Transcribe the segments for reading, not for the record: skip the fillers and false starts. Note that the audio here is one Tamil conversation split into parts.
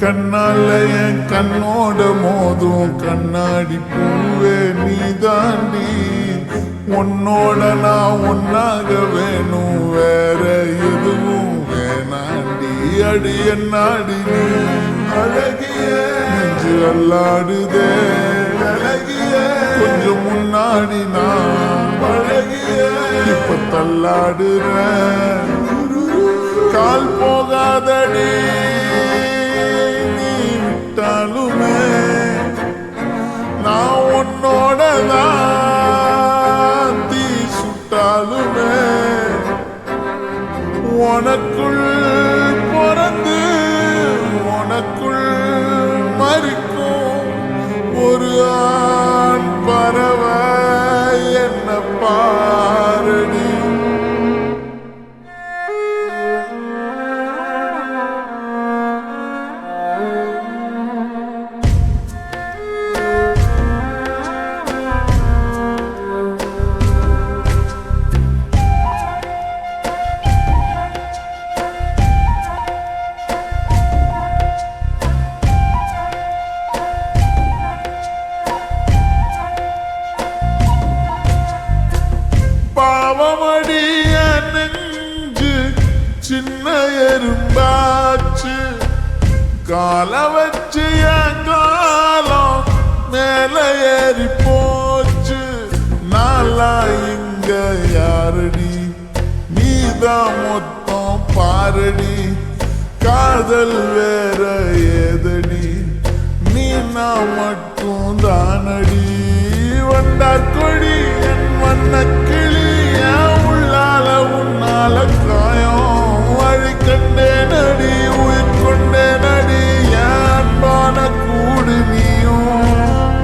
கண்ணால என் கண்ணோட மோதும் கண்ணாடி பூவே நீ தாண்டி, உன்னோட நான் ஒன்னாக வேணும், வேற எதுவும் வேணாண்டி. அடி என்னாடி நீ அழகிய நெஞ்சு அல்லாடுதே அழகிய, கொஞ்சம் முன்னாடி நான் அழகிய இப்ப தள்ளாடுற, கால் போகாதடி நான் உன்னோட தான் தீ சுட்டாலுமே, உனக்குள் பிறந்து உனக்குள் மறிக்கும் ஒரு ஆண் பறவை என்ன பாரடி. பாவமடிய நெஞ்சு சின்ன எறும்பாச்சு, கால வச்சு என் காலம் மேல ஏறி போச்சு. நாளா இங்க யாரடி நீதான் மொத்தம் பாரடி, காதல் வேற ஏதடி நீ நான் மட்டும் தானடி. வண்டார் கொடி என் வண்ண கிளி உள்ளால உன்னால காயம் வழி கண்டே நடி உயிர் கொண்டே நடி, அன்பான கூடு நீயும்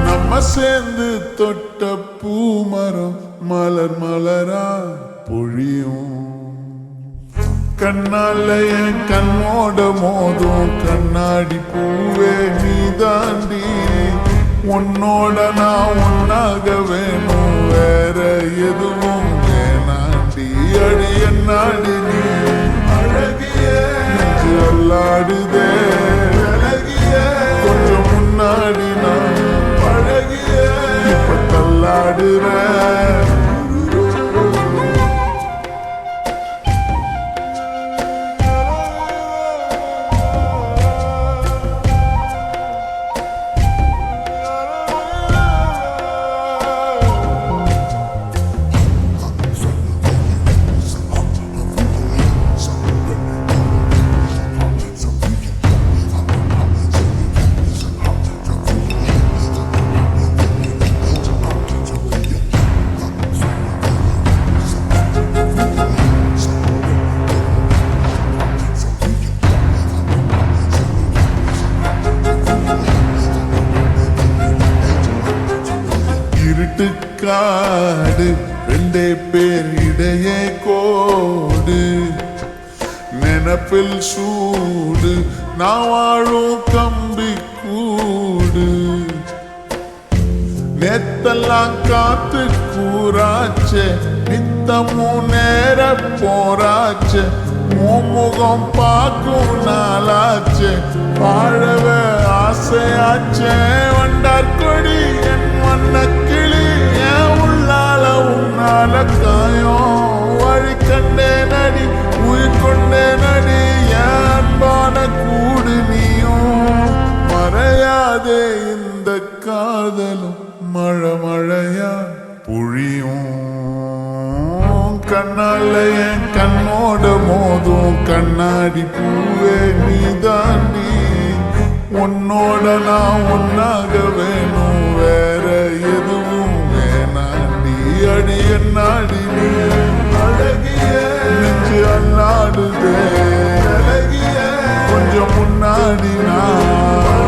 நம்ம சேர்ந்து தொட்ட பூமரம் மலர் மலரா பொழியும். கண்ணால என் கண்ணோட மோதும் கண்ணாடி பூவே நீ தாண்டி, உன்னோட நான் ஒன்னாக வேணும், வேற எதுவும் வேணாண்டி. அடி என்னாடி நீ அழகிய நெஞ்சு அல்லாடுதே அழகிய, கொஞ்சம் முன்னாடி நான் அழகிய இப்ப தள்ளாடுற. இருட்டுக்காடு ரெண்டே பேர் இடையே கோடு, நினப்பில் சூடு நான் வாழும் கம்பி கூடு. நேத்தெல்லாம் காத்து கூறாச்சே நித்தமும் நேர போராச்சே, முகம் பார்க்கும் நாளாச்சே வாழவே ஆசையாச்சே. வண்டார் கொடி என் வண்ண கிளி உள்ளால உன்னால காயம் வழி கண்டே நடி உயிர் கொண்டே நடி, அன்பான கூடு நீயும் மறையாதே இந்த காதலும் மழை மழையா பொழியும். கண்ணால என் கண்ணோட மோதும் கண்ணாடி பூவே நீ தாண்டி, உன்னோட நான் ஒன்னாக வேணும், வேற எதுவும் வேணாண்டி. அடி என்னாடி நீ அழகிய நெஞ்சு அல்லாடுதே அழகிய, கொஞ்சம் முன்னாடி நான்